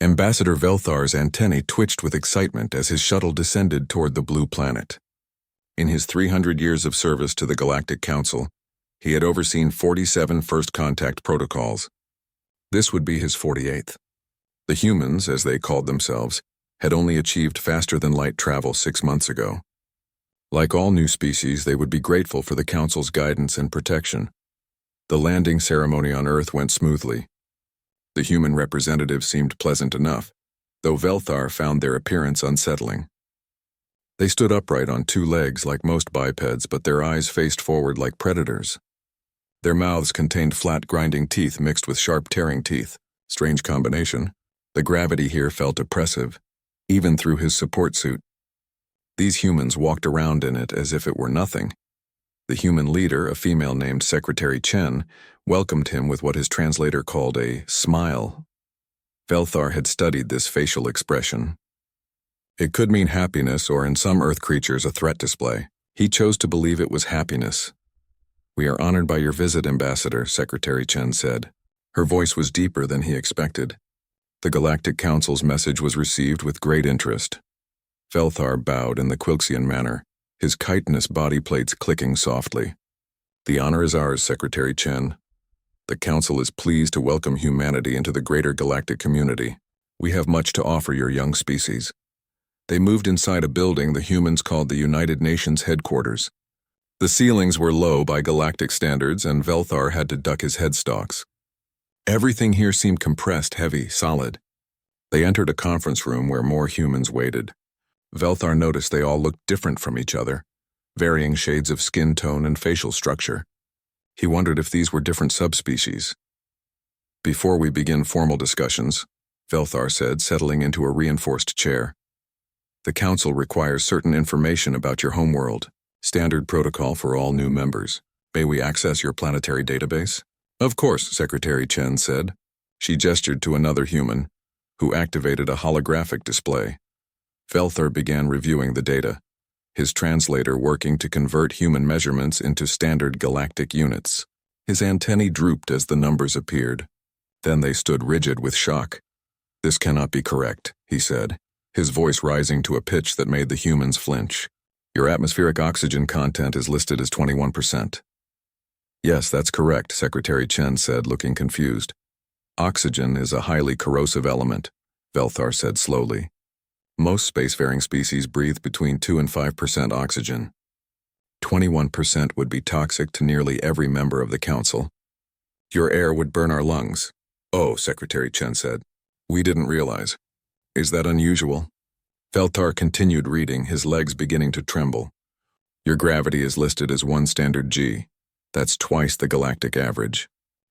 Ambassador Velthar's antennae twitched with excitement as his shuttle descended toward the blue planet. In his 300 years of service to the Galactic Council, he had overseen 47 first contact protocols. This would be his 48th. The humans, as they called themselves, had only achieved faster-than-light travel 6 months ago. Like all new species, they would be grateful for the Council's guidance and protection. The landing ceremony on Earth went smoothly. The human representatives seemed pleasant enough, though Velthar found their appearance unsettling. They stood upright on 2 legs like most bipeds, but their eyes faced forward like predators. Their mouths contained flat, grinding teeth mixed with sharp, tearing teeth. Strange combination. The gravity here felt oppressive, even through his support suit. These humans walked around in it as if it were nothing. The human leader, a female named Secretary Chen, welcomed him with what his translator called a smile. Velthar had studied this facial expression. It could mean happiness or, in some Earth creatures, a threat display. He chose to believe it was happiness. "We are honored by your visit, Ambassador," Secretary Chen said. Her voice was deeper than he expected. The Galactic Council's message was received with great interest. Velthar bowed in the Quilxian manner, his chitinous body plates clicking softly. "The honor is ours, Secretary Chen. The Council is pleased to welcome humanity into the greater galactic community. We have much to offer your young species." They moved inside a building the humans called the United Nations headquarters. The ceilings were low by galactic standards, and Velthar had to duck his headstalks. Everything here seemed compressed, heavy, solid. They entered a conference room where more humans waited. Velthar noticed they all looked different from each other, varying shades of skin tone and facial structure. He wondered if these were different subspecies. "Before we begin formal discussions," Velthar said, settling into a reinforced chair, "the Council requires certain information about your homeworld. Standard protocol for all new members. May we access your planetary database?" "Of course," Secretary Chen said. She gestured to another human, who activated a holographic display. Velthar began reviewing the data, his translator working to convert human measurements into standard galactic units. His antennae drooped as the numbers appeared. Then they stood rigid with shock. "This cannot be correct," he said, his voice rising to a pitch that made the humans flinch. "Your atmospheric oxygen content is listed as 21%. "Yes, that's correct," Secretary Chen said, looking confused. "Oxygen is a highly corrosive element," Velthar said slowly. "Most spacefaring species breathe between 2 and 5% oxygen. 21% would be toxic to nearly every member of the Council. Your air would burn our lungs." "Oh," Secretary Chen said. "We didn't realize. Is that unusual?" Velthar continued reading, his legs beginning to tremble. "Your gravity is listed as 1 standard G. That's twice the galactic average.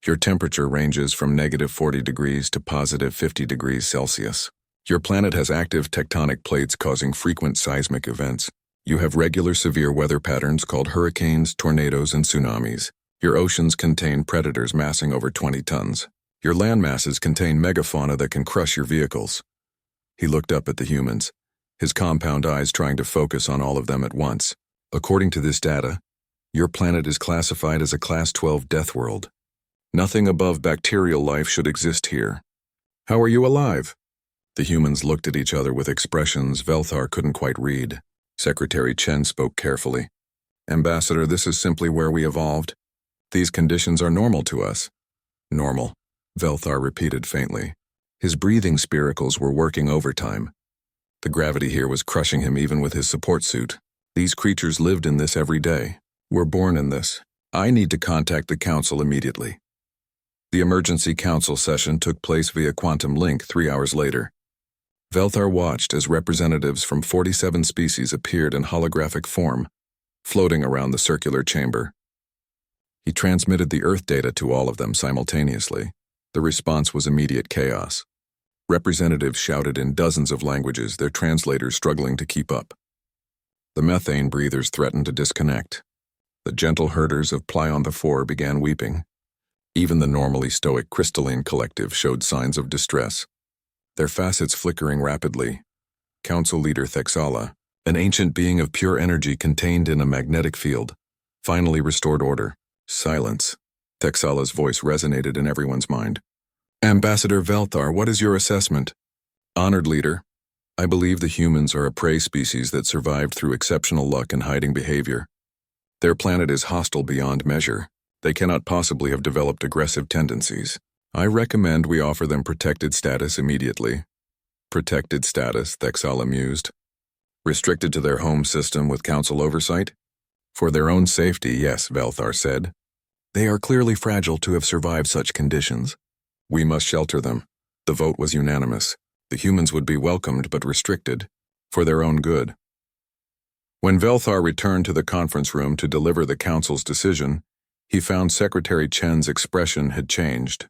Your temperature ranges from -40 degrees to +50 degrees Celsius. Your planet has active tectonic plates causing frequent seismic events. You have regular severe weather patterns called hurricanes, tornadoes, and tsunamis. Your oceans contain predators massing over 20 tons. Your land masses contain megafauna that can crush your vehicles." He looked up at the humans, his compound eyes trying to focus on all of them at once. "According to this data, your planet is classified as a Class 12 death world. Nothing above bacterial life should exist here. How are you alive?" The humans looked at each other with expressions Velthar couldn't quite read. Secretary Chen spoke carefully. "Ambassador, this is simply where we evolved. These conditions are normal to us." "Normal," Velthar repeated faintly. His breathing spiracles were working overtime. The gravity here was crushing him even with his support suit. These creatures lived in this every day. "We're born in this. I need to contact the Council immediately." The emergency Council session took place via quantum link 3 hours later. Velthar watched as representatives from 47 species appeared in holographic form, floating around the circular chamber. He transmitted the Earth data to all of them simultaneously. The response was immediate chaos. Representatives shouted in dozens of languages, their translators struggling to keep up. The methane breathers threatened to disconnect. The gentle herders of Plyon the Four began weeping. Even the normally stoic crystalline collective showed signs of distress, their facets flickering rapidly. Council leader Thexala, an ancient being of pure energy contained in a magnetic field, finally restored order. Silence. Thexala's voice resonated in everyone's mind. "Ambassador Velthar, what is your assessment? Honored leader, I believe the humans are a prey species that survived through exceptional luck and hiding behavior. Their planet is hostile beyond measure. They cannot possibly have developed aggressive tendencies. I recommend we offer them protected status immediately. Protected status, Thexala mused. Restricted to their home system with council oversight? For their own safety, yes, Velthar said. They are clearly fragile to have survived such conditions. We must shelter them. The vote was unanimous. The humans would be welcomed but restricted, for their own good. When Velthar returned to the conference room to deliver the council's decision, he found Secretary Chen's expression had changed.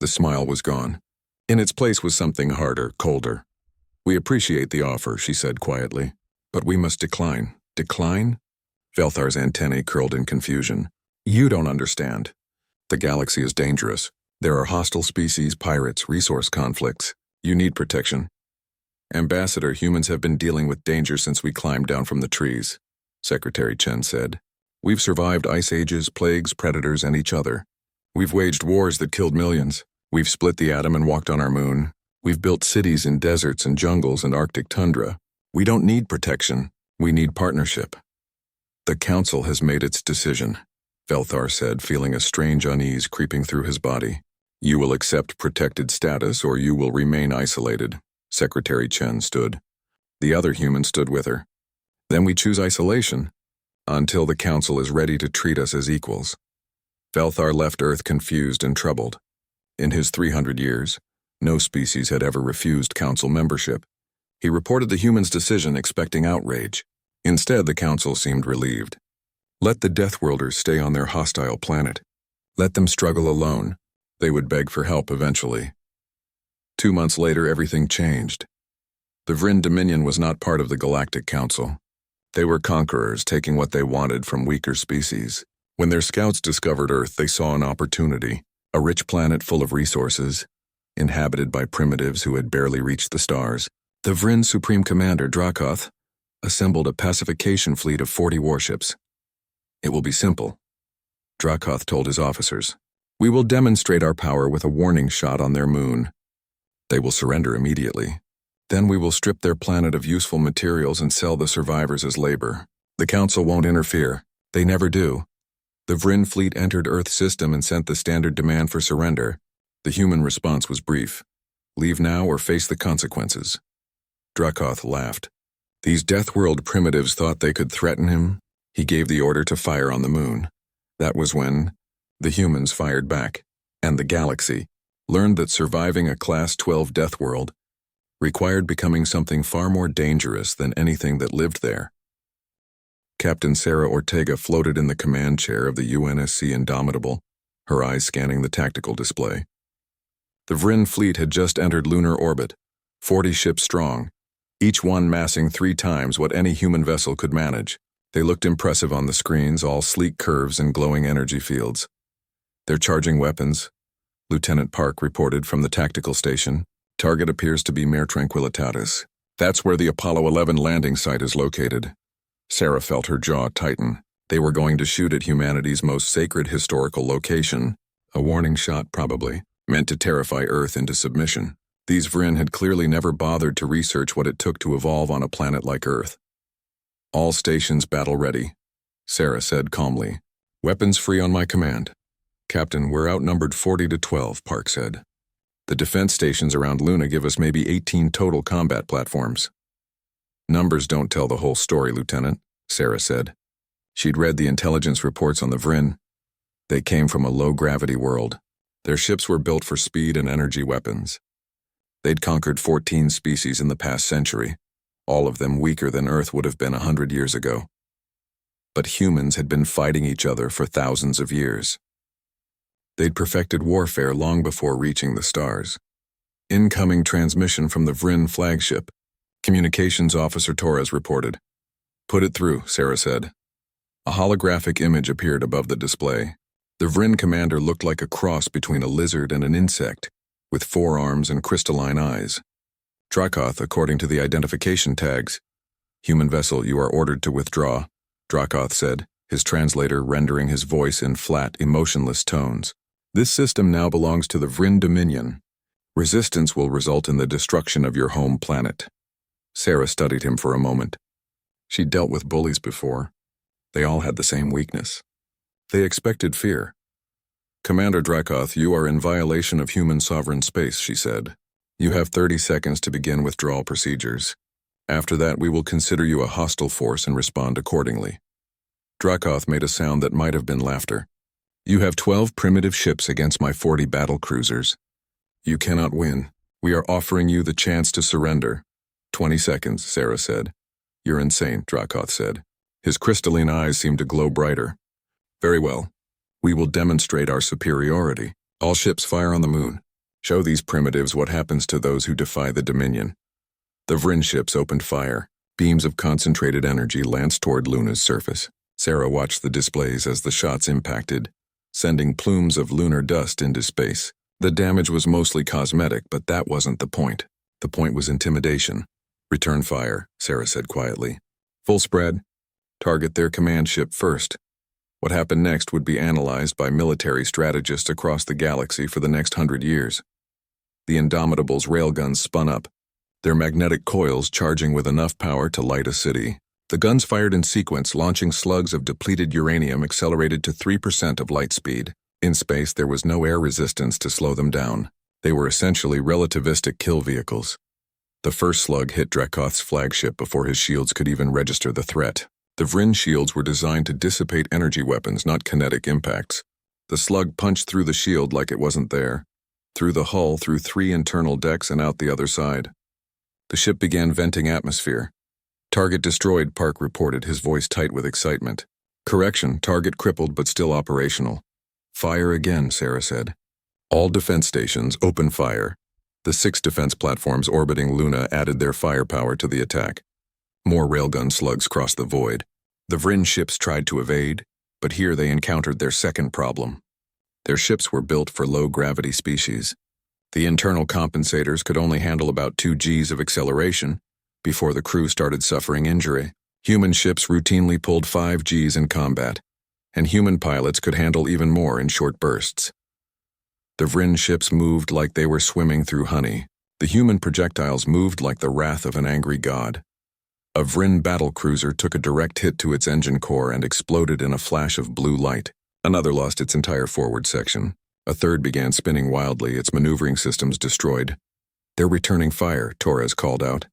The smile was gone. In its place was something harder, colder. We appreciate the offer, she said quietly, but we must decline. Decline? Velthar's antennae curled in confusion. You don't understand. The galaxy is dangerous. There are hostile species, pirates, resource conflicts. You need protection. Ambassador, humans have been dealing with danger since we climbed down from the trees, Secretary Chen said. We've survived ice ages, plagues, predators, and each other. We've waged wars that killed millions. We've split the atom and walked on our moon. We've built cities in deserts and jungles and Arctic tundra. We don't need protection. We need partnership. The Council has made its decision, Velthar said, feeling a strange unease creeping through his body. You will accept protected status or you will remain isolated. Secretary Chen stood. The other human stood with her. Then we choose isolation, until the Council is ready to treat us as equals. Velthar left Earth confused and troubled. In his 300 years, no species had ever refused Council membership. He reported the humans' decision expecting outrage. Instead, the Council seemed relieved. Let the Deathworlders stay on their hostile planet. Let them struggle alone. They would beg for help eventually. 2 months later, everything changed. The Vryn Dominion was not part of the Galactic Council. They were conquerors, taking what they wanted from weaker species. When their scouts discovered Earth, they saw an opportunity, a rich planet full of resources, inhabited by primitives who had barely reached the stars. The Vryn Supreme Commander, Dracoth, assembled a pacification fleet of 40 warships. It will be simple, Dracoth told his officers. We will demonstrate our power with a warning shot on their moon. They will surrender immediately. Then we will strip their planet of useful materials and sell the survivors as labor. The Council won't interfere. They never do. The Vryn fleet entered Earth's system and sent the standard demand for surrender. The human response was brief. Leave now or face the consequences. Dracoth laughed. These Deathworld primitives thought they could threaten him. He gave the order to fire on the moon. That was when the humans fired back, and the galaxy learned that surviving a Class 12 Deathworld required becoming something far more dangerous than anything that lived there. Captain Sarah Ortega floated in the command chair of the UNSC Indomitable, her eyes scanning the tactical display. The Vryn fleet had just entered lunar orbit, 40 ships strong, each one massing 3 times what any human vessel could manage. They looked impressive on the screens, all sleek curves and glowing energy fields. They're charging weapons, Lieutenant Park reported from the tactical station. Target appears to be Mare Tranquillitatis. That's where the Apollo 11 landing site is located. Sarah felt her jaw tighten. They were going to shoot at humanity's most sacred historical location. A warning shot, probably, meant to terrify Earth into submission. These Vryn had clearly never bothered to research what it took to evolve on a planet like Earth. All stations battle ready, Sarah said calmly. Weapons free on my command. Captain, we're outnumbered 40 to 12, Park said. The defense stations around Luna give us maybe 18 total combat platforms. Numbers don't tell the whole story, Lieutenant, Sarah said. She'd read the intelligence reports on the Vryn. They came from a low-gravity world. Their ships were built for speed and energy weapons. They'd conquered 14 species in the past century, all of them weaker than Earth would have been 100 years ago. But humans had been fighting each other for thousands of years. They'd perfected warfare long before reaching the stars. Incoming transmission from the Vryn flagship, Communications Officer Torres reported. Put it through, Sarah said. A holographic image appeared above the display. The Vryn commander looked like a cross between a lizard and an insect, with 4 arms and crystalline eyes. Dracoth, according to the identification tags. Human vessel, you are ordered to withdraw, Dracoth said, his translator rendering his voice in flat, emotionless tones. This system now belongs to the Vryn Dominion. Resistance will result in the destruction of your home planet. Sarah studied him for a moment. She'd dealt with bullies before. They all had the same weakness. They expected fear. Commander Dracoth, you are in violation of human sovereign space, she said. You have 30 seconds to begin withdrawal procedures. After that, we will consider you a hostile force and respond accordingly. Dracoth made a sound that might have been laughter. You have 12 primitive ships against my 40 battle cruisers. You cannot win. We are offering you the chance to surrender. 20 seconds, Sarah said. You're insane, Dracoth said. His crystalline eyes seemed to glow brighter. Very well. We will demonstrate our superiority. All ships fire on the moon. Show these primitives what happens to those who defy the Dominion. The Vryn ships opened fire. Beams of concentrated energy lanced toward Luna's surface. Sarah watched the displays as the shots impacted, sending plumes of lunar dust into space. The damage was mostly cosmetic, but that wasn't the point. The point was intimidation. Return fire, Sarah said quietly. Full spread. Target their command ship first. What happened next would be analyzed by military strategists across the galaxy for the next 100 years. The Indomitables' railguns spun up, their magnetic coils charging with enough power to light a city. The guns fired in sequence, launching slugs of depleted uranium accelerated to 3% of light speed. In space, there was no air resistance to slow them down. They were essentially relativistic kill vehicles. The first slug hit Dracoth's flagship before his shields could even register the threat. The Vryn shields were designed to dissipate energy weapons, not kinetic impacts. The slug punched through the shield like it wasn't there, through the hull, through 3 internal decks, and out the other side. The ship began venting atmosphere. Target destroyed, Park reported, his voice tight with excitement. Correction, target crippled but still operational. Fire again, Sarah said. All defense stations, open fire. The 6 defense platforms orbiting Luna added their firepower to the attack. More railgun slugs crossed the void. The Vryn ships tried to evade, but here they encountered their second problem. Their ships were built for low-gravity species. The internal compensators could only handle about 2 Gs of acceleration before the crew started suffering injury. Human ships routinely pulled 5 Gs in combat, and human pilots could handle even more in short bursts. The Vryn ships moved like they were swimming through honey. The human projectiles moved like the wrath of an angry god. A Vryn battlecruiser took a direct hit to its engine core and exploded in a flash of blue light. Another lost its entire forward section. A third began spinning wildly, its maneuvering systems destroyed. They're returning fire, Torres called out.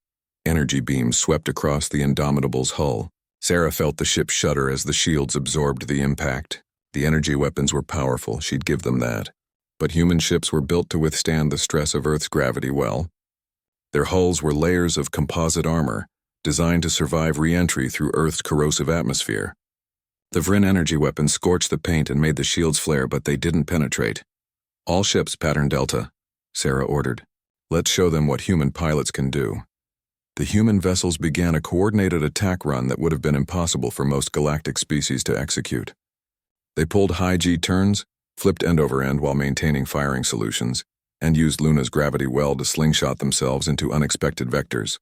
Energy beams swept across the Indomitable's hull. Sarah felt the ship shudder as the shields absorbed the impact. The energy weapons were powerful, she'd give them that. But human ships were built to withstand the stress of Earth's gravity well. Their hulls were layers of composite armor, designed to survive re-entry through Earth's corrosive atmosphere. The Vryn energy weapons scorched the paint and made the shields flare, but they didn't penetrate. All ships pattern Delta, Sarah ordered. Let's show them what human pilots can do. The human vessels began a coordinated attack run that would have been impossible for most galactic species to execute. They pulled high G turns, flipped end over end while maintaining firing solutions, and used Luna's gravity well to slingshot themselves into unexpected vectors.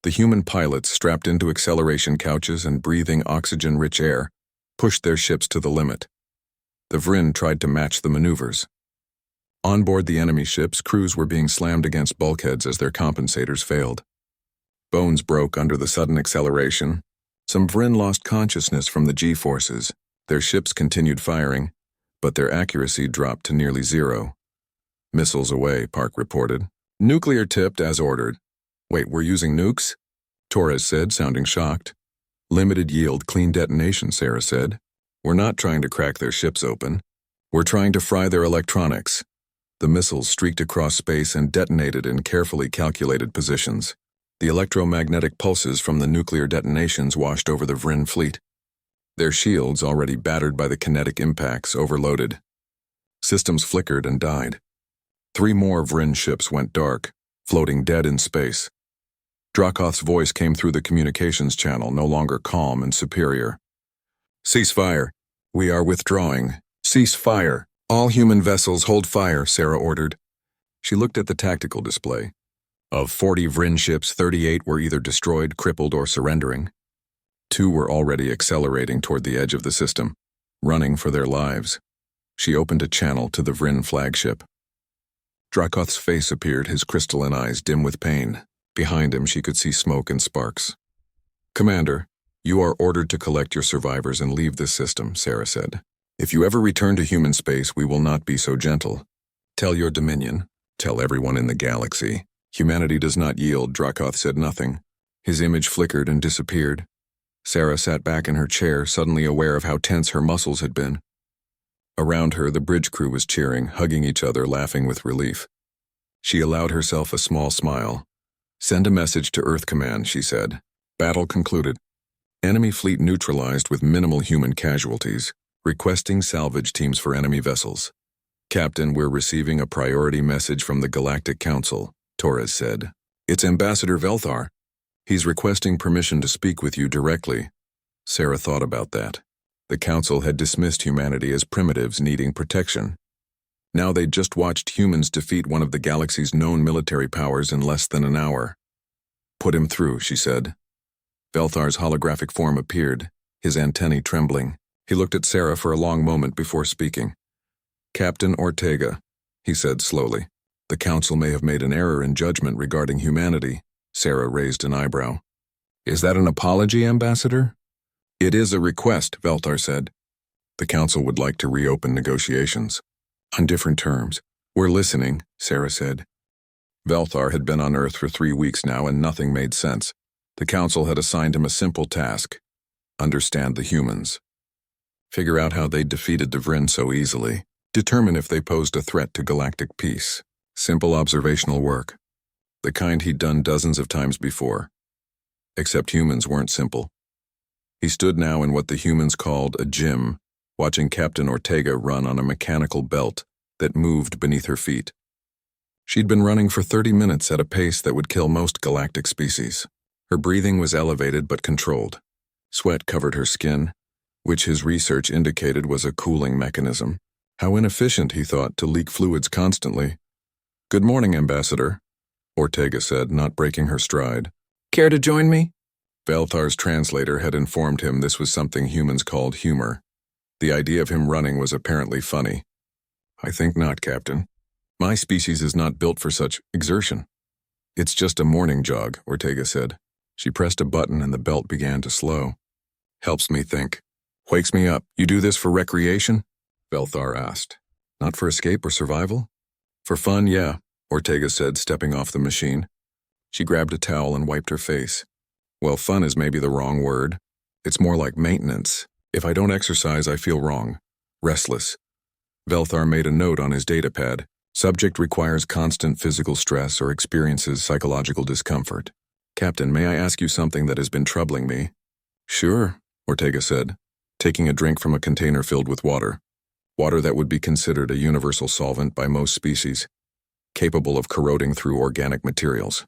The human pilots, strapped into acceleration couches and breathing oxygen-rich air, pushed their ships to the limit. The Vryn tried to match the maneuvers. On board the enemy ships, crews were being slammed against bulkheads as their compensators failed. Bones broke under the sudden acceleration. Some Vryn lost consciousness from the G-forces. Their ships continued firing, but their accuracy dropped to nearly 0. Missiles away, Park reported. Nuclear tipped as ordered. Wait, we're using nukes? Torres said, sounding shocked. Limited yield, clean detonation, Sarah said. We're not trying to crack their ships open. We're trying to fry their electronics. The missiles streaked across space and detonated in carefully calculated positions. The electromagnetic pulses from the nuclear detonations washed over the Vryn fleet. Their shields, already battered by the kinetic impacts, overloaded. Systems flickered and died. 3 more Vryn ships went dark, floating dead in space. Dracoth's voice came through the communications channel, no longer calm and superior. Cease fire. We are withdrawing. Cease fire. All human vessels hold fire, Sarah ordered. She looked at the tactical display. Of 40 Vryn ships, 38 were either destroyed, crippled, or surrendering. 2 were already accelerating toward the edge of the system, running for their lives. She opened a channel to the Vryn flagship. Dracoth's face appeared, his crystalline eyes dim with pain. Behind him, she could see smoke and sparks. "Commander, you are ordered to collect your survivors and leave this system," Sarah said. "If you ever return to human space, we will not be so gentle. Tell your Dominion, tell everyone in the galaxy. Humanity does not yield." Dracoth said nothing. His image flickered and disappeared. Sarah sat back in her chair, suddenly aware of how tense her muscles had been. Around her, the bridge crew was cheering, hugging each other, laughing with relief. She allowed herself a small smile. "Send a message to Earth Command," she said. "Battle concluded. Enemy fleet neutralized with minimal human casualties. Requesting salvage teams for enemy vessels." "Captain, we're receiving a priority message from the Galactic Council," Torres said. "It's Ambassador Velthar. He's requesting permission to speak with you directly." Sarah thought about that. The Council had dismissed humanity as primitives needing protection. Now they'd just watched humans defeat one of the galaxy's known military powers in less than an hour. "Put him through," she said. Velthar's holographic form appeared, his antennae trembling. He looked at Sarah for a long moment before speaking. "Captain Ortega," he said slowly. "The Council may have made an error in judgment regarding humanity." Sarah raised an eyebrow. "Is that an apology, Ambassador?" "It is a request," Velthar said. "The Council would like to reopen negotiations. On different terms." "We're listening," Sarah said. Velthar had been on Earth for 3 weeks now, and nothing made sense. The Council had assigned him a simple task: understand the humans. Figure out how they defeated the Vrin so easily. Determine if they posed a threat to galactic peace. Simple observational work. The kind he'd done dozens of times before. Except humans weren't simple. He stood now in what the humans called a gym, watching Captain Ortega run on a mechanical belt that moved beneath her feet. She'd been running for 30 minutes at a pace that would kill most galactic species. Her breathing was elevated but controlled. Sweat covered her skin, which his research indicated was a cooling mechanism. How inefficient, he thought, to leak fluids constantly. "Good morning, Ambassador," Ortega said, not breaking her stride. "Care to join me?" Velthar's translator had informed him this was something humans called humor. The idea of him running was apparently funny. "I think not, Captain. My species is not built for such exertion." "It's just a morning jog," Ortega said. She pressed a button and the belt began to slow. "Helps me think. Wakes me up. You do this for recreation?" Velthar asked. "Not for escape or survival?" "For fun, yeah," Ortega said, stepping off the machine. She grabbed a towel and wiped her face. "Well, fun is maybe the wrong word. It's more like maintenance. If I don't exercise, I feel wrong. Restless." Velthar made a note on his datapad. "Subject requires constant physical stress or experiences psychological discomfort. Captain, may I ask you something that has been troubling me?" "Sure," Ortega said, taking a drink from a container filled with water. Water that would be considered a universal solvent by most species, capable of corroding through organic materials.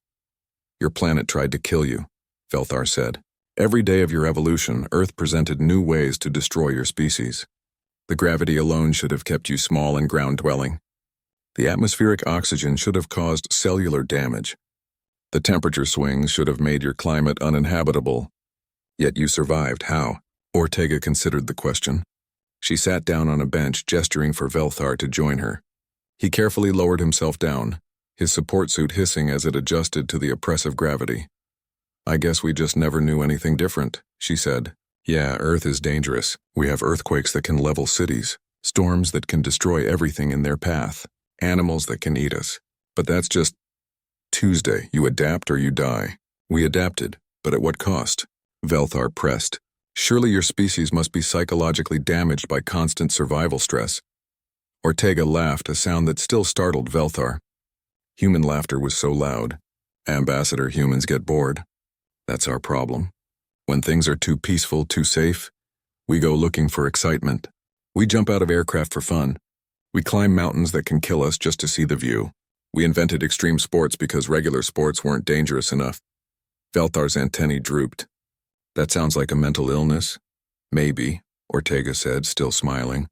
"Your planet tried to kill you," Velthar said. "Every day of your evolution, Earth presented new ways to destroy your species. The gravity alone should have kept you small and ground-dwelling. The atmospheric oxygen should have caused cellular damage. The temperature swings should have made your climate uninhabitable. Yet you survived. How?" Ortega considered the question. She sat down on a bench, gesturing for Velthar to join her. He carefully lowered himself down, his support suit hissing as it adjusted to the oppressive gravity. "I guess we just never knew anything different," she said. "Yeah, Earth is dangerous. We have earthquakes that can level cities, storms that can destroy everything in their path, animals that can eat us. But that's just Tuesday. You adapt or you die. We adapted, but at what cost?" Velthar pressed. "Surely your species must be psychologically damaged by constant survival stress." Ortega laughed, a sound that still startled Velthar. Human laughter was so loud. "Ambassador, humans get bored. That's our problem. When things are too peaceful, too safe, we go looking for excitement. We jump out of aircraft for fun. We climb mountains that can kill us just to see the view. We invented extreme sports because regular sports weren't dangerous enough." Velthar's antennae drooped. "That sounds like a mental illness." "Maybe," Ortega said, still smiling.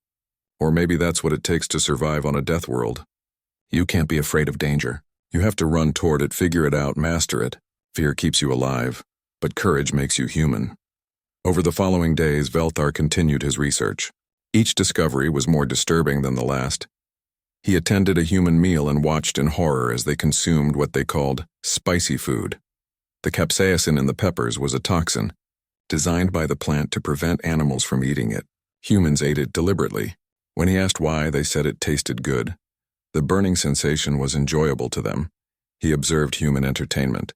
"Or maybe that's what it takes to survive on a death world. You can't be afraid of danger. You have to run toward it, figure it out, master it. Fear keeps you alive, but courage makes you human." Over the following days, Velthar continued his research. Each discovery was more disturbing than the last. He attended a human meal and watched in horror as they consumed what they called spicy food. The capsaicin in the peppers was a toxin, designed by the plant to prevent animals from eating it. Humans ate it deliberately. When he asked why, they said it tasted good. The burning sensation was enjoyable to them. He observed human entertainment.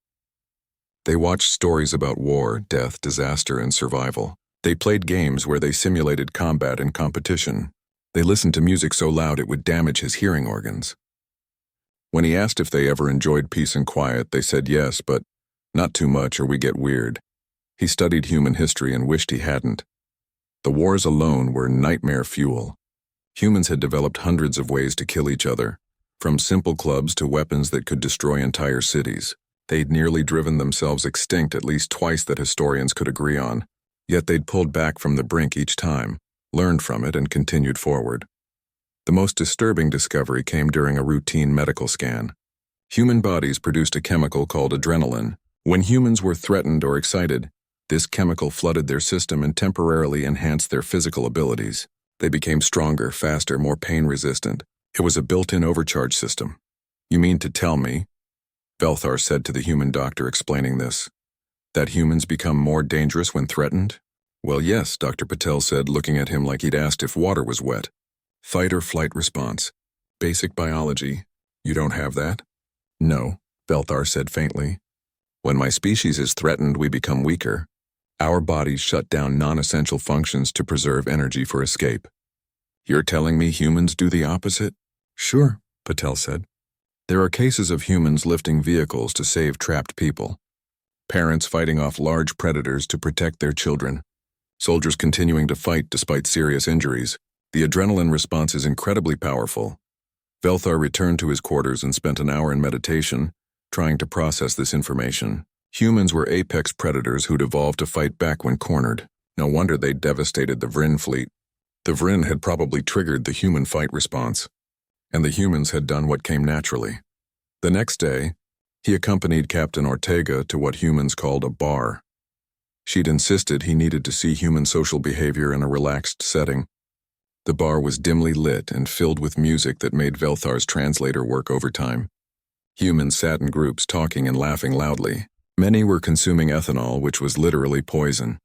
They watched stories about war, death, disaster, and survival. They played games where they simulated combat and competition. They listened to music so loud it would damage his hearing organs. When he asked if they ever enjoyed peace and quiet, they said yes, but not too much or we get weird. He studied human history and wished he hadn't. The wars alone were nightmare fuel. Humans had developed hundreds of ways to kill each other, from simple clubs to weapons that could destroy entire cities. They'd nearly driven themselves extinct at least twice that historians could agree on. Yet they'd pulled back from the brink each time, learned from it, and continued forward. The most disturbing discovery came during a routine medical scan. Human bodies produced a chemical called adrenaline. When humans were threatened or excited, this chemical flooded their system and temporarily enhanced their physical abilities. They became stronger, faster, more pain-resistant. It was a built-in overcharge system. "You mean to tell me," Velthar said to the human doctor explaining this, "that humans become more dangerous when threatened?" "Well, yes," Dr. Patel said, looking at him like he'd asked if water was wet. "Fight or flight response. Basic biology. You don't have that?" "No," Velthar said faintly. "When my species is threatened, we become weaker. Our bodies shut down non-essential functions to preserve energy for escape." "You're telling me humans do the opposite?" "Sure," Patel said. "There are cases of humans lifting vehicles to save trapped people. Parents fighting off large predators to protect their children. Soldiers continuing to fight despite serious injuries. The adrenaline response is incredibly powerful." Velthar returned to his quarters and spent an hour in meditation, trying to process this information. Humans were apex predators who'd evolved to fight back when cornered. No wonder they'd devastated the Vryn fleet. The Vryn had probably triggered the human fight response, and the humans had done what came naturally. The next day, he accompanied Captain Ortega to what humans called a bar. She'd insisted he needed to see human social behavior in a relaxed setting. The bar was dimly lit and filled with music that made Velthar's translator work overtime. Humans sat in groups talking and laughing loudly. Many were consuming ethanol, which was literally poison.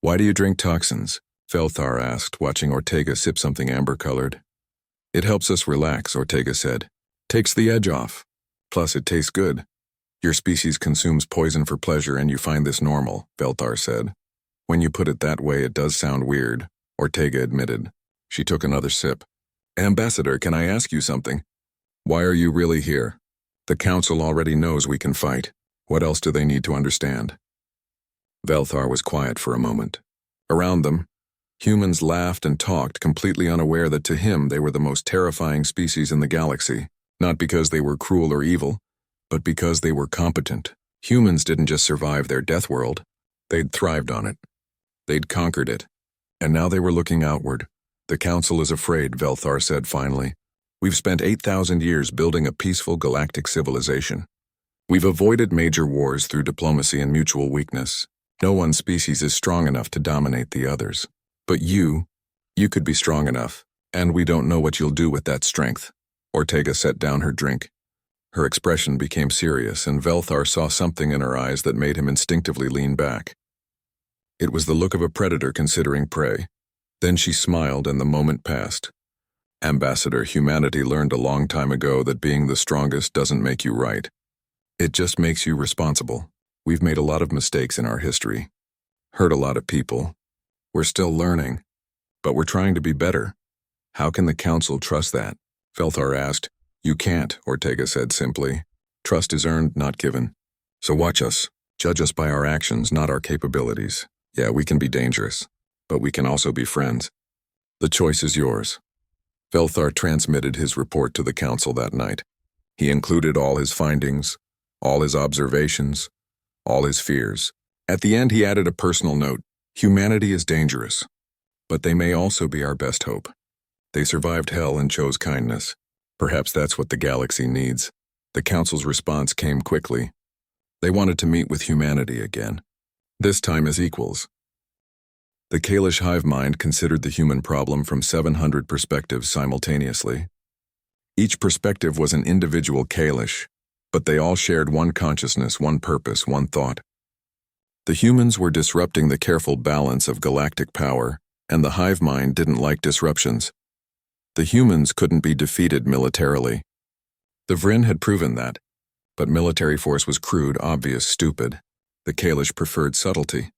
"Why do you drink toxins?" Velthar asked, watching Ortega sip something amber-colored. "It helps us relax," Ortega said. "Takes the edge off. Plus, it tastes good." "Your species consumes poison for pleasure and you find this normal," Velthar said. "When you put it that way, it does sound weird," Ortega admitted. She took another sip. "Ambassador, can I ask you something? Why are you really here? The Council already knows we can fight. What else do they need to understand?" Velthar was quiet for a moment. Around them, humans laughed and talked, completely unaware that to him they were the most terrifying species in the galaxy, not because they were cruel or evil, but because they were competent. Humans didn't just survive their death world, they'd thrived on it. They'd conquered it. And now they were looking outward. "The Council is afraid," Velthar said finally. "We've spent 8,000 years building a peaceful galactic civilization. We've avoided major wars through diplomacy and mutual weakness. No one species is strong enough to dominate the others. But you could be strong enough, and we don't know what you'll do with that strength." Ortega set down her drink. Her expression became serious, and Velthar saw something in her eyes that made him instinctively lean back. It was the look of a predator considering prey. Then she smiled, and the moment passed. "Ambassador, humanity learned a long time ago that being the strongest doesn't make you right. It just makes you responsible. We've made a lot of mistakes in our history. Hurt a lot of people. We're still learning. But we're trying to be better. How can the Council trust that?" Velthar asked. "You can't," Ortega said simply. "Trust is earned, not given. So watch us. Judge us by our actions, not our capabilities. Yeah, we can be dangerous, but we can also be friends. The choice is yours." Velthar transmitted his report to the Council that night. He included all his findings, all his observations, all his fears. At the end, he added a personal note. "Humanity is dangerous, but they may also be our best hope. They survived hell and chose kindness. Perhaps that's what the galaxy needs." The Council's response came quickly. They wanted to meet with humanity again, this time as equals. The Kalish hive mind considered the human problem from 700 perspectives simultaneously. Each perspective was an individual Kalish, but they all shared one consciousness, one purpose, one thought. The humans were disrupting the careful balance of galactic power, and the hive mind didn't like disruptions. The humans couldn't be defeated militarily. The Vryn had proven that, but military force was crude, obvious, stupid. The Kalish preferred subtlety.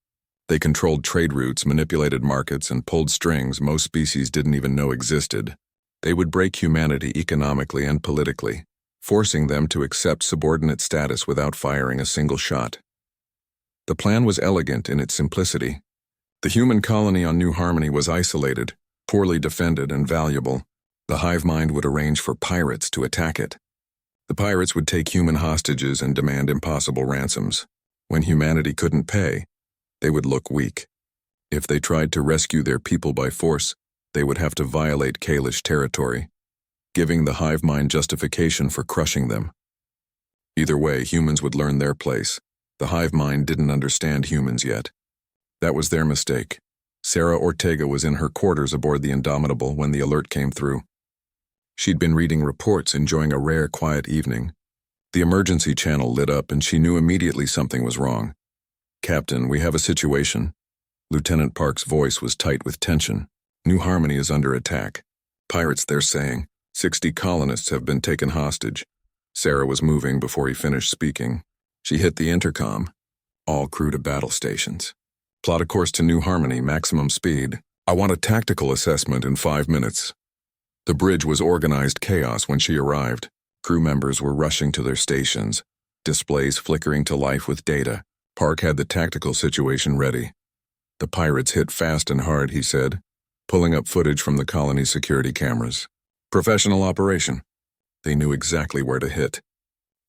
They controlled trade routes, manipulated markets, and pulled strings most species didn't even know existed. They would break humanity economically and politically, forcing them to accept subordinate status without firing a single shot. The plan was elegant in its simplicity. The human colony on New Harmony was isolated, poorly defended, and valuable. The hive mind would arrange for pirates to attack it. The pirates would take human hostages and demand impossible ransoms. When humanity couldn't pay, they would look weak. If they tried to rescue their people by force, they would have to violate Kalish territory, giving the hive mind justification for crushing them. Either way, humans would learn their place. The hive mind didn't understand humans yet. That was their mistake. Sarah Ortega was in her quarters aboard the Indomitable when the alert came through. She'd been reading reports, enjoying a rare, quiet evening. The emergency channel lit up and she knew immediately something was wrong. "Captain, we have a situation." Lieutenant Park's voice was tight with tension. "New Harmony is under attack. Pirates, they're saying. 60 colonists have been taken hostage." Sarah was moving before he finished speaking. She hit the intercom. "All crew to battle stations. Plot a course to New Harmony, maximum speed. I want a tactical assessment in 5 minutes." The bridge was organized chaos when she arrived. Crew members were rushing to their stations, displays flickering to life with data. Park had the tactical situation ready. "The pirates hit fast and hard," he said, pulling up footage from the colony's security cameras. "Professional operation." They knew exactly where to hit.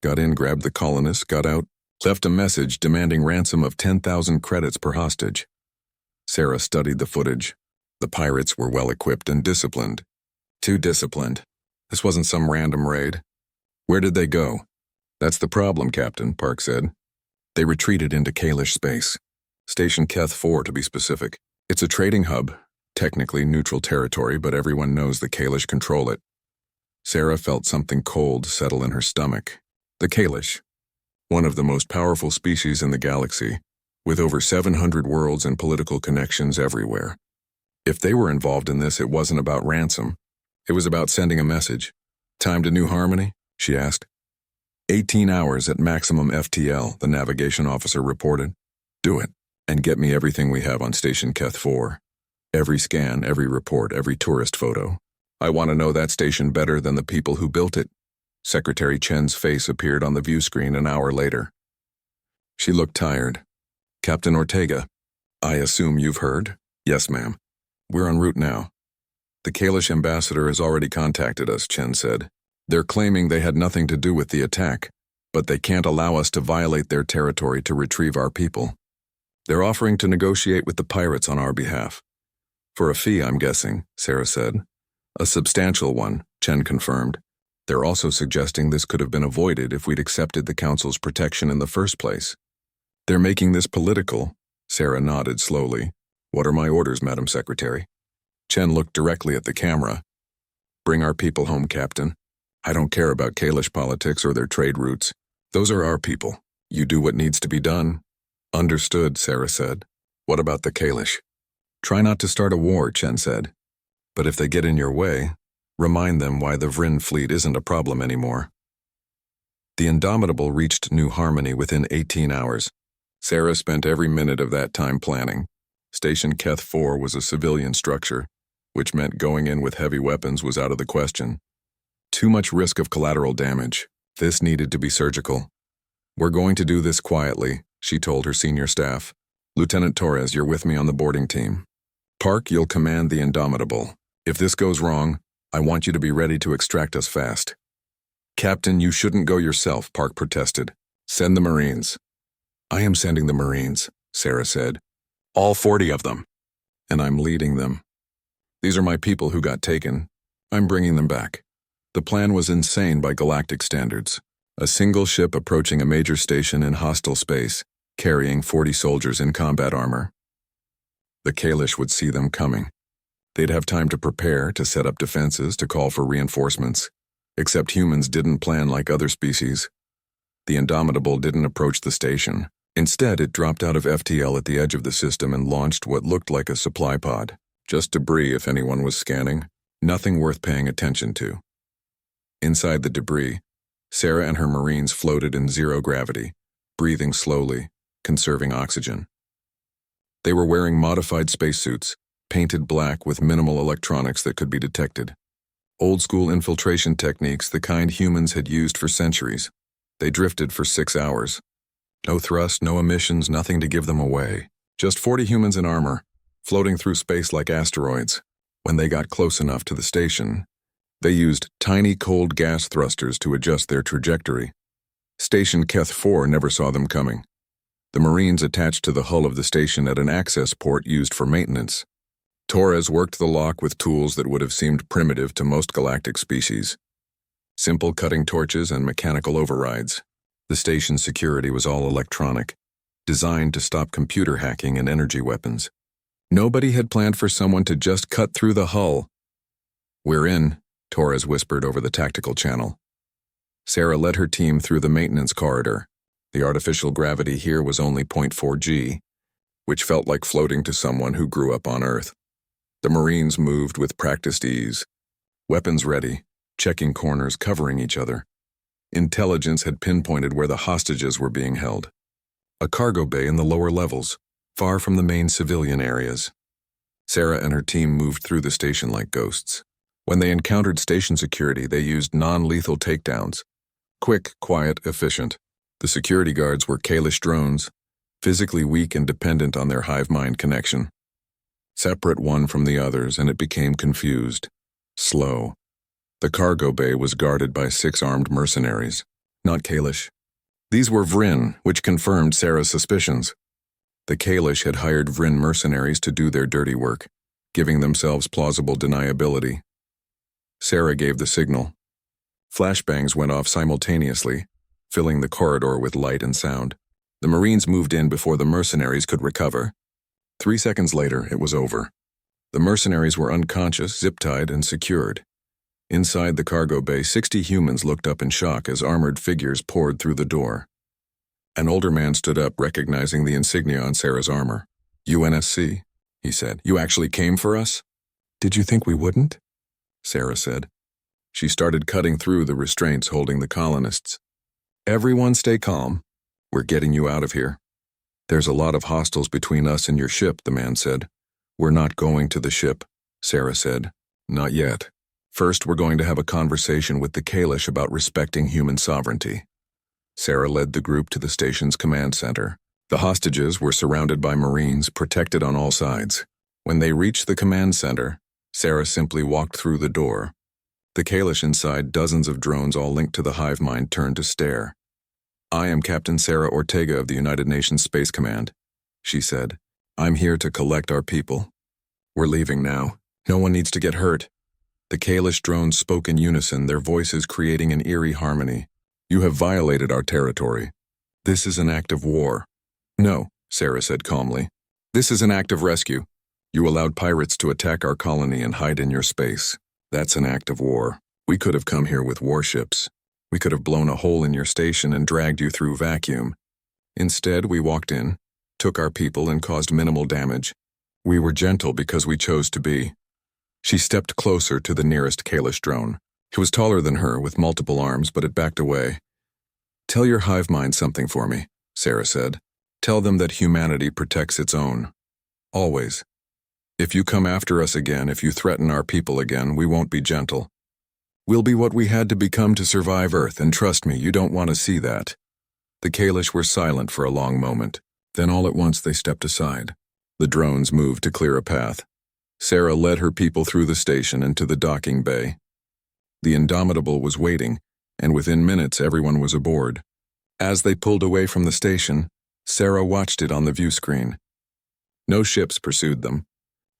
Got in, grabbed the colonists, got out, left a message demanding ransom of 10,000 credits per hostage. Sarah studied the footage. The pirates were well-equipped and disciplined. Too disciplined. This wasn't some random raid. "Where did they go?" "That's the problem, Captain," Park said. "They retreated into Kalish space. Station Keth 4 to be specific. It's a trading hub, technically neutral territory, but everyone knows the Kalish control it." Sarah felt something cold settle in her stomach. The Kalish, one of the most powerful species in the galaxy, with over 700 worlds and political connections everywhere. If they were involved in this, it wasn't about ransom. It was about sending a message. "Time to New Harmony?" she asked. 18 hours at maximum FTL, the navigation officer reported. "Do it, and get me everything we have on Station Keth 4. Every scan, every report, every tourist photo. I want to know that station better than the people who built it." Secretary Chen's face appeared on the view screen an hour later. She looked tired. "Captain Ortega, I assume you've heard?" "Yes, ma'am. We're en route now." "The Kalish ambassador has already contacted us," Chen said. "They're claiming they had nothing to do with the attack, but they can't allow us to violate their territory to retrieve our people. They're offering to negotiate with the pirates on our behalf. For a fee, I'm guessing," Sarah said. "A substantial one," Chen confirmed. "They're also suggesting this could have been avoided if we'd accepted the Council's protection in the first place." "They're making this political," Sarah nodded slowly. "What are my orders, Madam Secretary?" Chen looked directly at the camera. "Bring our people home, Captain. I don't care about Kalish politics or their trade routes. Those are our people. You do what needs to be done." "Understood," Sarah said. "What about the Kalish?" "Try not to start a war," Chen said. "But if they get in your way, remind them why the Vryn fleet isn't a problem anymore." The Indomitable reached New Harmony within 18 hours. Sarah spent every minute of that time planning. Station Keth 4 was a civilian structure, which meant going in with heavy weapons was out of the question. Too much risk of collateral damage. This needed to be surgical. "We're going to do this quietly," she told her senior staff. "Lieutenant Torres, you're with me on the boarding team. Park, you'll command the Indomitable. If this goes wrong, I want you to be ready to extract us fast." "Captain, you shouldn't go yourself," Park protested. "Send the Marines." "I am sending the Marines," Sarah said. "All 40 of them. And I'm leading them. These are my people who got taken. I'm bringing them back." The plan was insane by galactic standards. A single ship approaching a major station in hostile space, carrying 40 soldiers in combat armor. The Kalish would see them coming. They'd have time to prepare, to set up defenses, to call for reinforcements. Except humans didn't plan like other species. The Indomitable didn't approach the station. Instead, it dropped out of FTL at the edge of the system and launched what looked like a supply pod. Just debris if anyone was scanning. Nothing worth paying attention to. Inside the debris, Sarah and her Marines floated in zero gravity, breathing slowly, conserving oxygen. They were wearing modified spacesuits, painted black with minimal electronics that could be detected. Old-school infiltration techniques, the kind humans had used for centuries. They drifted for 6 hours. No thrust, no emissions, nothing to give them away. Just 40 humans in armor, floating through space like asteroids. When they got close enough to the station, they used tiny cold gas thrusters to adjust their trajectory. Station Keth 4 never saw them coming. The Marines attached to the hull of the station at an access port used for maintenance. Torres worked the lock with tools that would have seemed primitive to most galactic species. Simple cutting torches and mechanical overrides. The station's security was all electronic, designed to stop computer hacking and energy weapons. Nobody had planned for someone to just cut through the hull. "We're in," Torres whispered over the tactical channel. Sarah led her team through the maintenance corridor. The artificial gravity here was only 0.4 G, which felt like floating to someone who grew up on Earth. The Marines moved with practiced ease, weapons ready, checking corners, covering each other. Intelligence had pinpointed where the hostages were being held. A cargo bay in the lower levels, far from the main civilian areas. Sarah and her team moved through the station like ghosts. When they encountered station security, they used non-lethal takedowns. Quick, quiet, efficient. The security guards were Kalish drones, physically weak and dependent on their hive mind connection. Separate one from the others, and it became confused. Slow. The cargo bay was guarded by 6 armed mercenaries, not Kalish. These were Vryn, which confirmed Sarah's suspicions. The Kalish had hired Vryn mercenaries to do their dirty work, giving themselves plausible deniability. Sarah gave the signal. Flashbangs went off simultaneously, filling the corridor with light and sound. The Marines moved in before the mercenaries could recover. 3 seconds later, it was over. The mercenaries were unconscious, zip-tied, and secured. Inside the cargo bay, 60 humans looked up in shock as armored figures poured through the door. An older man stood up, recognizing the insignia on Sarah's armor. "UNSC," he said. "You actually came for us?" "Did you think we wouldn't?" Sarah said. She started cutting through the restraints holding the colonists. "Everyone stay calm. We're getting you out of here." "There's a lot of hostiles between us and your ship," the man said. "We're not going to the ship," Sarah said. "Not yet. First, we're going to have a conversation with the Kalish about respecting human sovereignty." Sarah led the group to the station's command center. The hostages were surrounded by Marines, protected on all sides. When they reached the command center, Sarah simply walked through the door. The Kalish inside, dozens of drones all linked to the hive mind, turned to stare. "I am Captain Sarah Ortega of the United Nations Space Command," she said. "I'm here to collect our people. We're leaving now. No one needs to get hurt." The Kalish drones spoke in unison, their voices creating an eerie harmony. "You have violated our territory. This is an act of war." "No," Sarah said calmly. "This is an act of rescue. You allowed pirates to attack our colony and hide in your space. That's an act of war. We could have come here with warships. We could have blown a hole in your station and dragged you through vacuum. Instead, we walked in, took our people, and caused minimal damage. We were gentle because we chose to be." She stepped closer to the nearest Kalish drone. It was taller than her, with multiple arms, but it backed away. "Tell your hive mind something for me," Sarah said. "Tell them that humanity protects its own. Always. If you come after us again, if you threaten our people again, we won't be gentle. We'll be what we had to become to survive Earth, and trust me, you don't want to see that." The Kalish were silent for a long moment. Then all at once they stepped aside. The drones moved to clear a path. Sarah led her people through the station and to the docking bay. The Indomitable was waiting, and within minutes everyone was aboard. As they pulled away from the station, Sarah watched it on the view screen. No ships pursued them.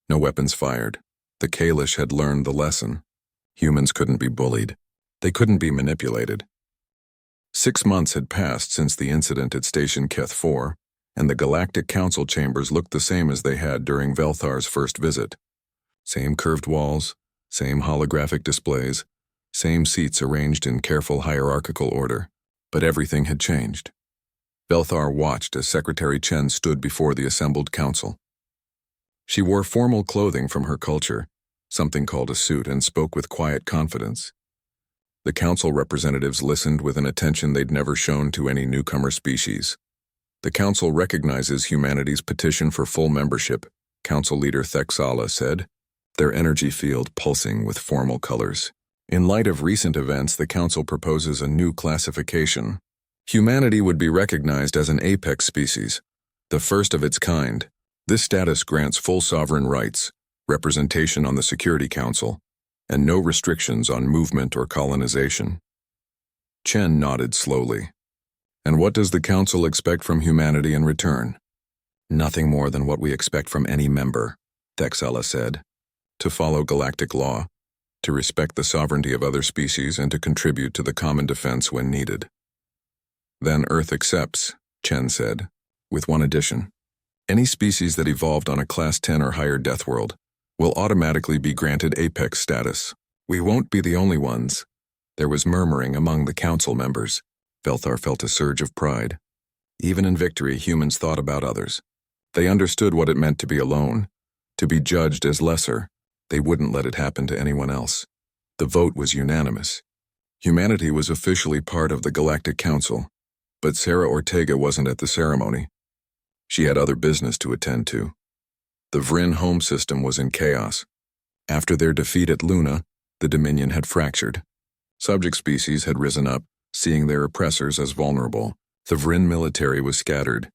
No weapons fired. The Kalish had learned the lesson. Humans couldn't be bullied. They couldn't be manipulated. 6 months had passed since the incident at Station Keth 4, and the Galactic Council chambers looked the same as they had during Velthar's first visit. Same curved walls, same holographic displays, Same seats arranged in careful hierarchical order, but everything had changed. Belthar watched as Secretary Chen stood before the assembled council. She wore formal clothing from her culture, something called a suit, and spoke with quiet confidence. The council representatives listened with an attention they'd never shown to any newcomer species. The council recognizes humanity's petition for full membership, Council Leader Thexala said, their energy field pulsing with formal colors. In light of recent events, the council proposes a new classification. Humanity would be recognized as an apex species, the first of its kind. This status grants full sovereign rights, representation on the Security Council, and no restrictions on movement or colonization. Chen nodded slowly. And what does the Council expect from humanity in return? Nothing more than what we expect from any member, Thexala said. To follow galactic law, to respect the sovereignty of other species, and to contribute to the common defense when needed. Then Earth accepts, Chen said, with one addition. Any species that evolved on a Class 10 or higher death world will automatically be granted apex status. We won't be the only ones. There was murmuring among the council members. Belthar felt a surge of pride. Even in victory, humans thought about others. They understood what it meant to be alone, to be judged as lesser. They wouldn't let it happen to anyone else. The vote was unanimous. Humanity was officially part of the Galactic Council, but Sarah Ortega wasn't at the ceremony. She had other business to attend to. The Vryn home system was in chaos. After their defeat at Luna, the Dominion had fractured. Subject species had risen up, seeing their oppressors as vulnerable. The Vryn military was scattered,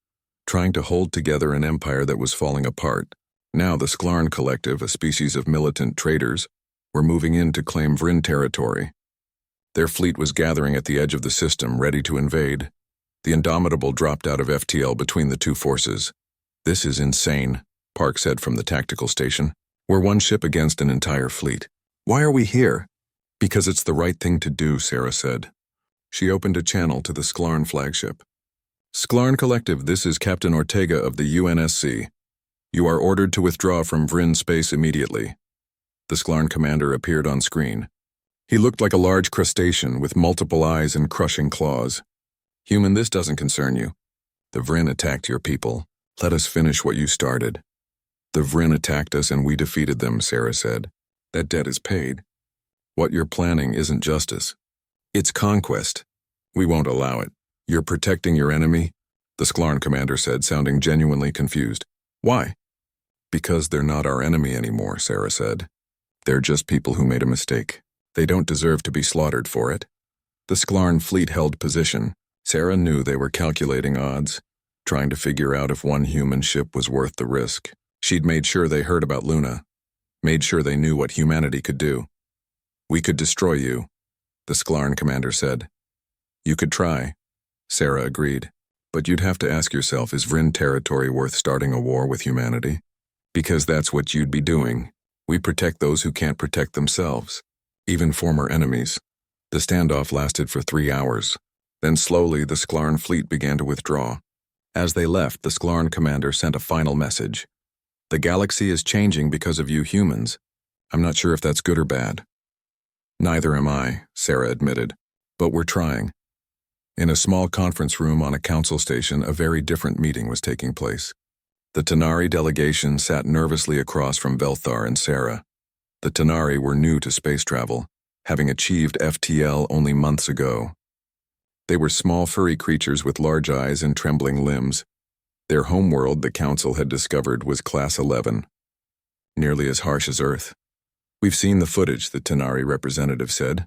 trying to hold together an empire that was falling apart. Now the Sklarn Collective, a species of militant traitors, were moving in to claim Vryn territory. Their fleet was gathering at the edge of the system, ready to invade. The Indomitable dropped out of FTL between the two forces. This is insane, Park said from the tactical station. We're one ship against an entire fleet. Why are we here? Because it's the right thing to do, Sarah said. She opened a channel to the Sklarn flagship. Sklarn Collective, this is Captain Ortega of the UNSC. You are ordered to withdraw from Vryn space immediately. The Sklarn commander appeared on screen. He looked like a large crustacean with multiple eyes and crushing claws. Human, this doesn't concern you. The Vryn attacked your people. Let us finish what you started. The Vryn attacked us and we defeated them, Sarah said. That debt is paid. What you're planning isn't justice. It's conquest. We won't allow it. You're protecting your enemy? The Sklarn commander said, sounding genuinely confused. Why? Because they're not our enemy anymore, Sarah said. They're just people who made a mistake. They don't deserve to be slaughtered for it. The Sklarn fleet held position. Sarah knew they were calculating odds, trying to figure out if one human ship was worth the risk. She'd made sure they heard about Luna, made sure they knew what humanity could do. We could destroy you, the Sklarn commander said. You could try, Sarah agreed. But you'd have to ask yourself, is Vryn territory worth starting a war with humanity? Because that's what you'd be doing. We protect those who can't protect themselves, even former enemies. The standoff lasted for 3 hours. Then slowly the Sklarn fleet began to withdraw. As they left, the Sklarn commander sent a final message. The galaxy is changing because of you humans. I'm not sure if that's good or bad. Neither am I, Sarah admitted. But we're trying. In a small conference room on a council station, a very different meeting was taking place. The Tanari delegation sat nervously across from Belthar and Sarah. The Tanari were new to space travel, having achieved FTL only months ago. They were small furry creatures with large eyes and trembling limbs. Their homeworld, the council had discovered, was Class 11, nearly as harsh as Earth. We've seen the footage, the Tanari representative said,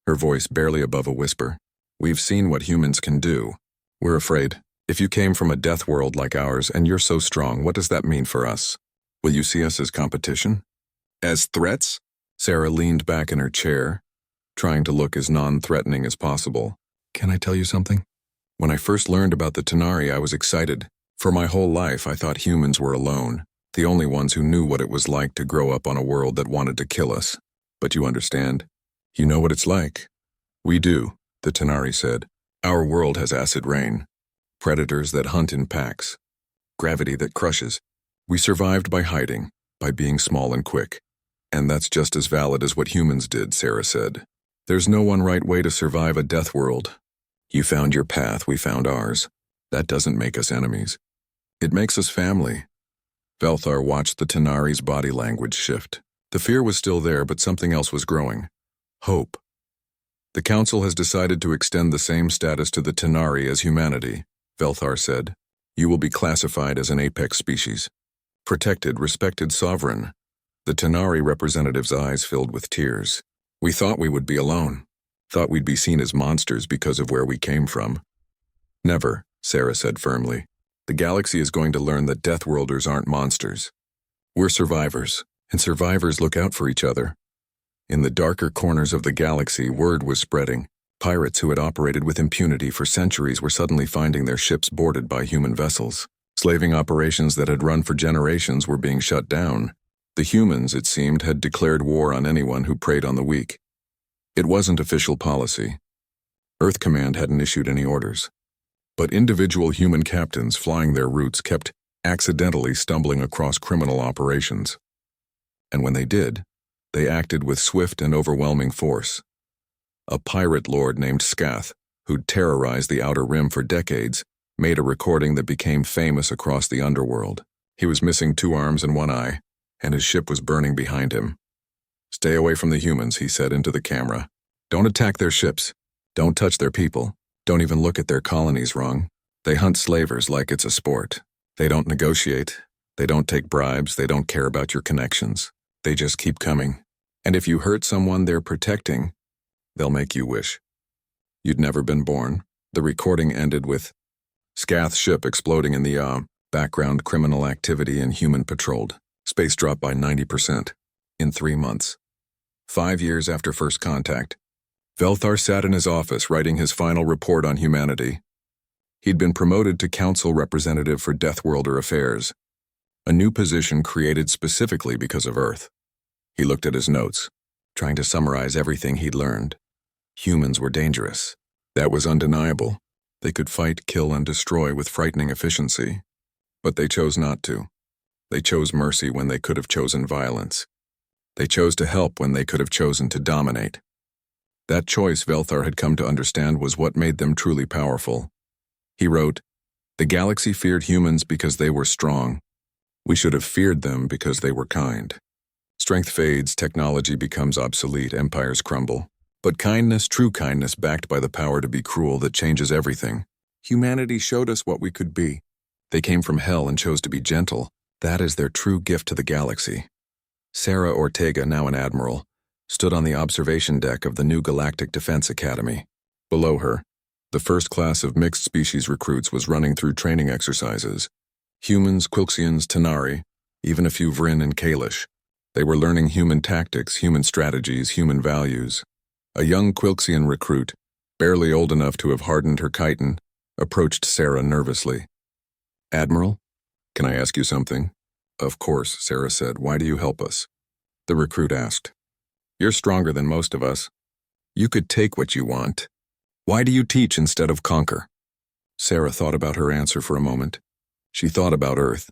her voice barely above a whisper. We've seen what humans can do. We're afraid. If you came from a death world like ours and you're so strong, what does that mean for us? Will you see us as competition? As threats? Sarah leaned back in her chair, trying to look as non-threatening as possible. Can I tell you something? When I first learned about the Tanari, I was excited. For my whole life, I thought humans were alone, the only ones who knew what it was like to grow up on a world that wanted to kill us. But you understand? You know what it's like. We do, the Tanari said. Our world has acid rain, predators that hunt in packs, gravity that crushes. We survived by hiding, by being small and quick. And that's just as valid as what humans did, Sarah said. There's no one right way to survive a death world. You found your path, we found ours. That doesn't make us enemies. It makes us family. Velthar watched the Tanari's body language shift. The fear was still there, but something else was growing. Hope. The Council has decided to extend the same status to the Tanari as humanity, Velthar said. You will be classified as an apex species. Protected, respected sovereign. The Tanari representative's eyes filled with tears. We thought we would be alone. Thought we'd be seen as monsters because of where we came from. Never, Sarah said firmly. The galaxy is going to learn that Deathworlders aren't monsters. We're survivors, and survivors look out for each other. In the darker corners of the galaxy, word was spreading. Pirates who had operated with impunity for centuries were suddenly finding their ships boarded by human vessels. Slaving operations that had run for generations were being shut down. The humans, it seemed, had declared war on anyone who preyed on the weak. It wasn't official policy. Earth Command hadn't issued any orders. But individual human captains flying their routes kept accidentally stumbling across criminal operations. And when they did, they acted with swift and overwhelming force. A pirate lord named Scath, who'd terrorized the Outer Rim for decades, made a recording that became famous across the underworld. He was missing 2 arms and 1 eye, and his ship was burning behind him. Stay away from the humans, he said into the camera. Don't attack their ships. Don't touch their people. Don't even look at their colonies wrong. They hunt slavers like it's a sport. They don't negotiate. They don't take bribes. They don't care about your connections. They just keep coming. And if you hurt someone they're protecting, they'll make you wish you'd never been born. The recording ended with Scath's ship exploding in the background criminal activity and human patrolled. Space dropped by 90% in 3 months. 5 years after first contact, Velthar sat in his office writing his final report on humanity. He'd been promoted to Council Representative for Deathworlder Affairs, a new position created specifically because of Earth. He looked at his notes, trying to summarize everything he'd learned. Humans were dangerous. That was undeniable. They could fight, kill, and destroy with frightening efficiency. But they chose not to. They chose mercy when they could have chosen violence. They chose to help when they could have chosen to dominate. That choice, Velthar had come to understand, was what made them truly powerful. He wrote, "The galaxy feared humans because they were strong. We should have feared them because they were kind. Strength fades, technology becomes obsolete, empires crumble. But kindness, true kindness backed by the power to be cruel, that changes everything. Humanity showed us what we could be. They came from hell and chose to be gentle. That is their true gift to the galaxy." Sarah Ortega, now an admiral, stood on the observation deck of the new Galactic Defense Academy. Below her, the first class of mixed species recruits was running through training exercises. Humans, Quilxians, Tanari, even a few Vryn and Kalish. They were learning human tactics, human strategies, human values. A young Quilxian recruit, barely old enough to have hardened her chitin, approached Sarah nervously. "Admiral, can I ask you something?" "Of course," Sarah said. "Why do you help us?" The recruit asked. "You're stronger than most of us. You could take what you want. Why do you teach instead of conquer?" Sarah thought about her answer for a moment. She thought about Earth,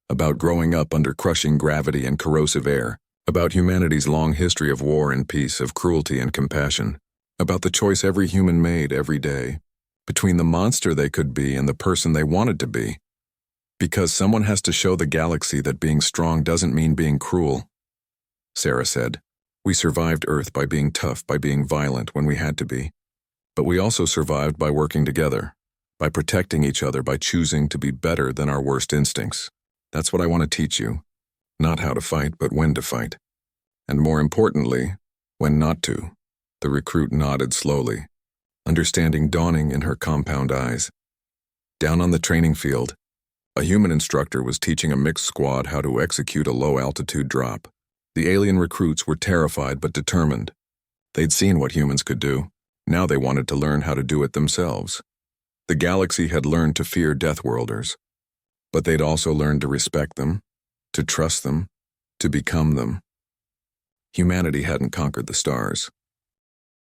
about growing up under crushing gravity and corrosive air, about humanity's long history of war and peace, of cruelty and compassion, about the choice every human made every day, between the monster they could be and the person they wanted to be. Because someone has to show the galaxy that being strong doesn't mean being cruel. Sarah said, "We survived Earth by being tough, by being violent when we had to be. But we also survived by working together, by protecting each other, by choosing to be better than our worst instincts. That's what I want to teach you. Not how to fight, but when to fight. And more importantly, when not to." The recruit nodded slowly, understanding dawning in her compound eyes. Down on the training field, a human instructor was teaching a mixed squad how to execute a low-altitude drop. The alien recruits were terrified but determined. They'd seen what humans could do. Now they wanted to learn how to do it themselves. The galaxy had learned to fear Deathworlders, but they'd also learned to respect them, to trust them, to become them. Humanity hadn't conquered the stars.